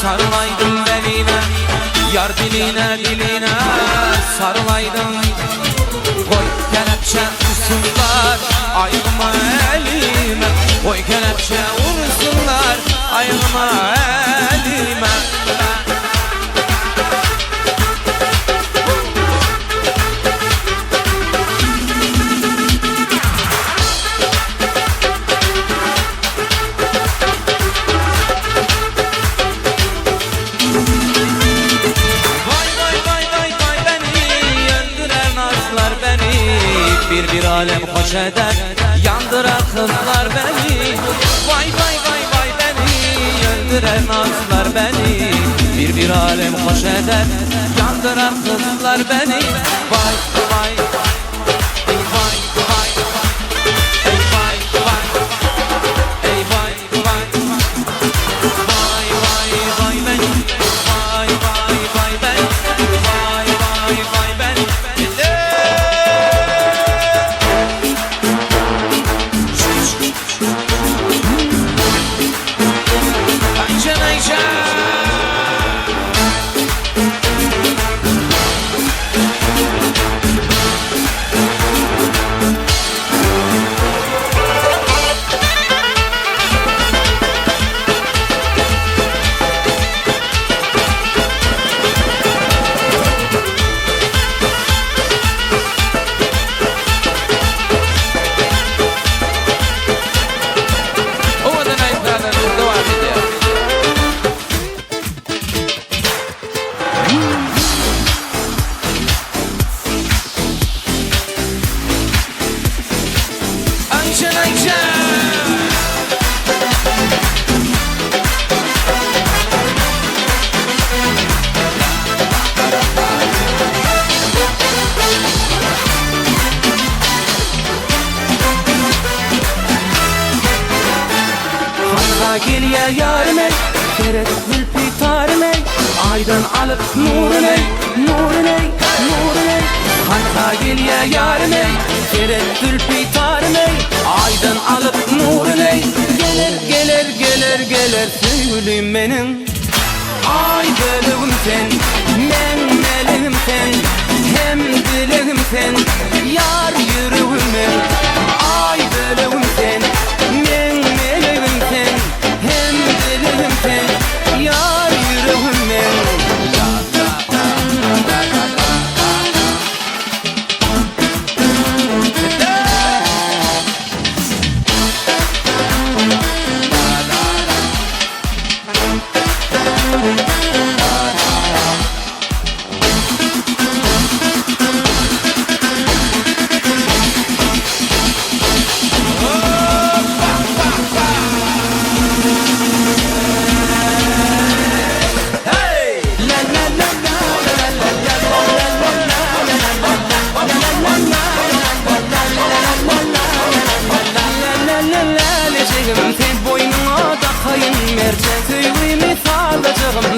Sarılaydım beline, yar diline sarılaydım. Koy kelepçe vursunlar ayağıma elime, koy kelepçe vursunlar ayağıma elime. Bir alem hoş eder, yandırar kızlar beni. Vay vay vay vay beni, öldürer nazlar beni. Bir alem hoş eder, yandırar kızlar beni. Vay vay ey vay vay ey vay vay ey vay vay vay vay vay beni, vay vay vay beni, vay vay vay beni. Gel ya yarım ey, keret zülfü tarım ey, aydan alıp nurun ey, nurun ey, nurun ey. Hatta gel ya yarım ey, keret zülfü tarım ey, aydan alıp nurun ey. Gelir gelir gelir gelir söyleyim benim, ay bölüm sen, men melim sen, hem dilim sen, yar yürüğüm ben. Ay bölüm sen, men melim sen, hem dilim sen, yar yürüğüm ben.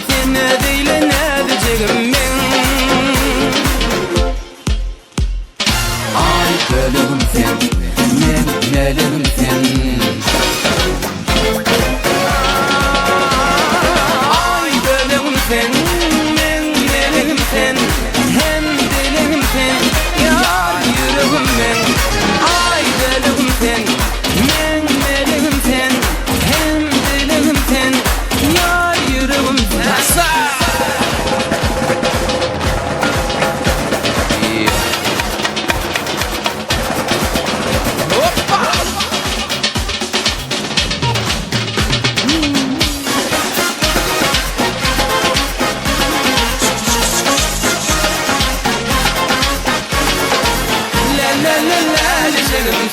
Sen ne değil ne diyeceğim ben. Ay bölüm sen, men melim sen. Ay bölüm sen, men melim sen, hem dilim sen, yar yürüğüm ben. Ay bölüm sen, men melim sen, hem dilim sen, yar yürüğüm sen.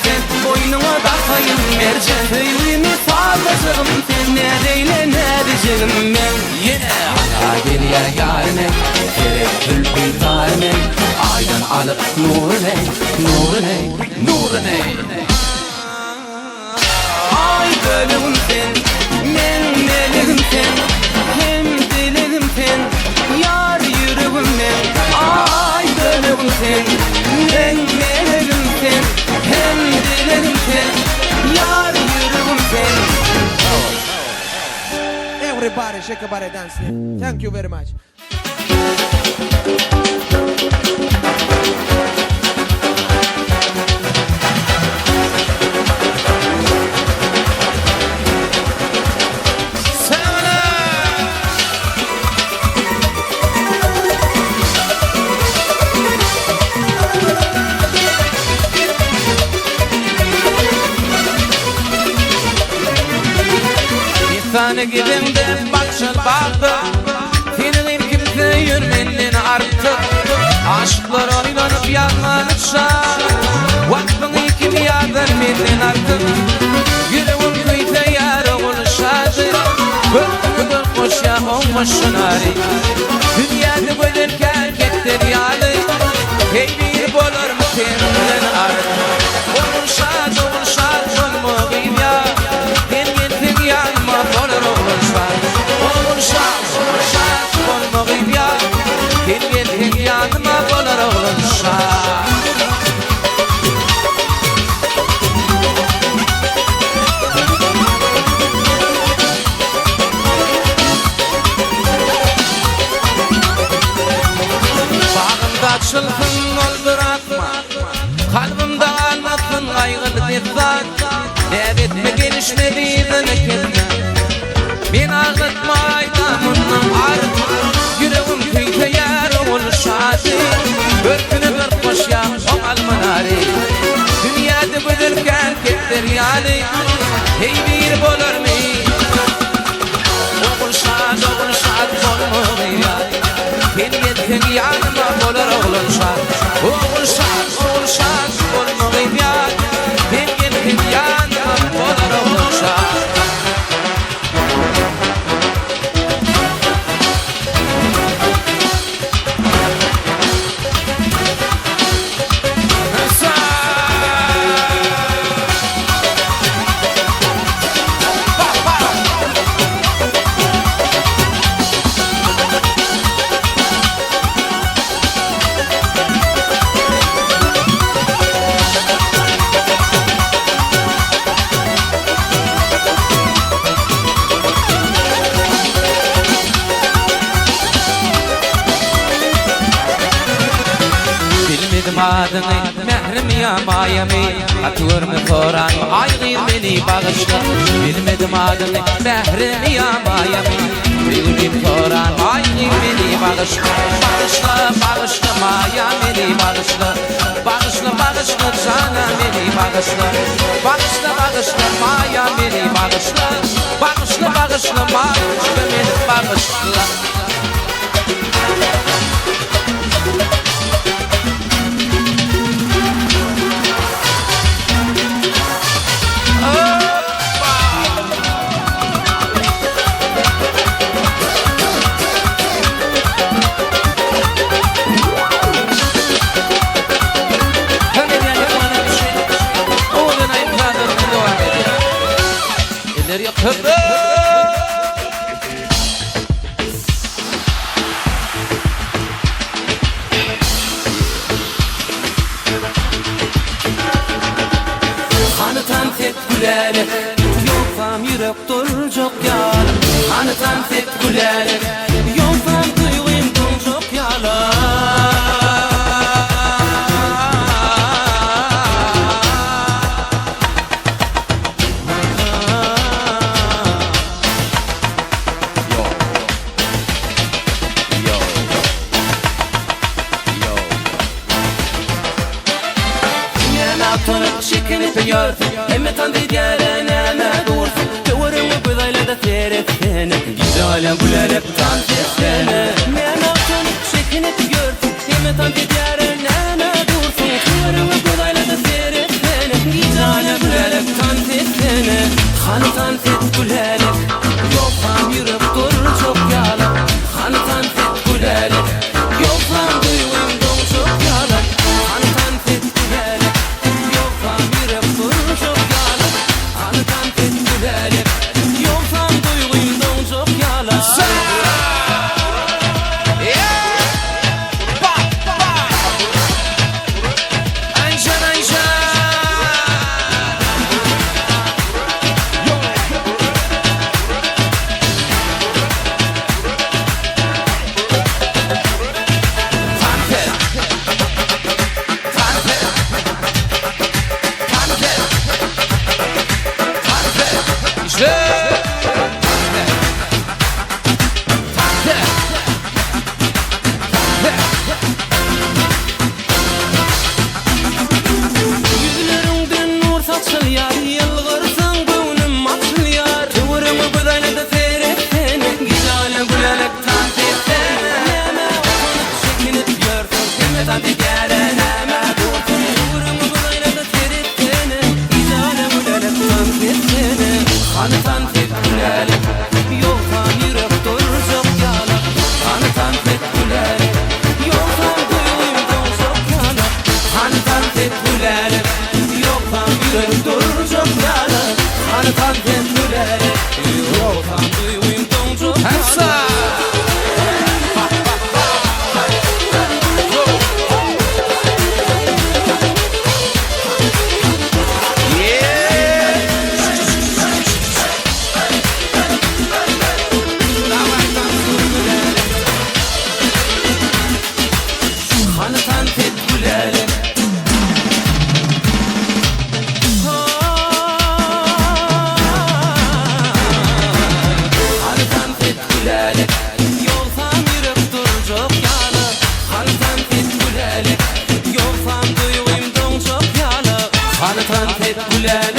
Sen boynuma bakayım mercan, söylemi fazlasın sen, ne değil ne diyeceğim ben. Yeah. geliye yarine Tereddül bir tarine Aydan alıp nurine Nurine Nurine Ay gönlüm sen Men nelim sen Hem dilim sen Yar yüreğim sen Ay gönlüm sen Men nelim sen Hem dilim sen Yar yüreğim sen Everybody shake your body dance. Thank you very much. Sana gidimde bakşal bağdı Senin kimse yürmenin arttı Aşklar oynanıp yanlanışa Vaktin kim yardır menin arttı Yüreğim kıyta yarı oluşadı Bölümü koş ya olmuşsun ari Dünyada bölürken kettir yalı Hey bir bolur mu kendin arttı Oluşadı olmuğum ya Kengetin yanma bolur oluşar Oluşar olmuğum ya Kengetin yanma bolur oluşar Bağımda çılgın ol bırakma Kalbimde anlatın aygılı nefsan Ne etme gelişmediğinden kendine Men ağlatma aydamının ardı Yüreğim kıyta yer oluşadı Börkünü bir koş ya omal manari Dünyada bölürken ketler yali Hey bir bolur mi Oluşadı olmuğum ya Kengetin yanıma bolur oluşar Oluşar olmuğum ya Kengetin yanıma bolur oluşar Adını mehrim ya mayami Atıyor mu koran aygır beni bağışla Bilmedim adını mehrim ya mayami Bilmedim koran aygır beni bağışla Bağışla mayami bağışla Bağışla sana beni bağışla Bağışla mayami bağışla Bağışla mayami bağışla Anıtan tek gülerek Yoksam yürek duracak yalan Anıtan tek gülerek Yoksam duyguim duracak yalan Çekinip görsün Emmetan diğerine ne dursun Kıvırımı güzel de seyretsin Güzel gülerek dans etsene Menatın çekinip görsün Emmetan diğerine ne dursun Kıvırımı güzel de seyretsin Güzel gülerek dans etsene Hanı dans et gülerek Yoksam yürek dur çok yalan Hanı güleli Yolsan yürek duracak yalı Haltan pek güleli Yolsan duyuyum don çok yalı Haltan pek güleli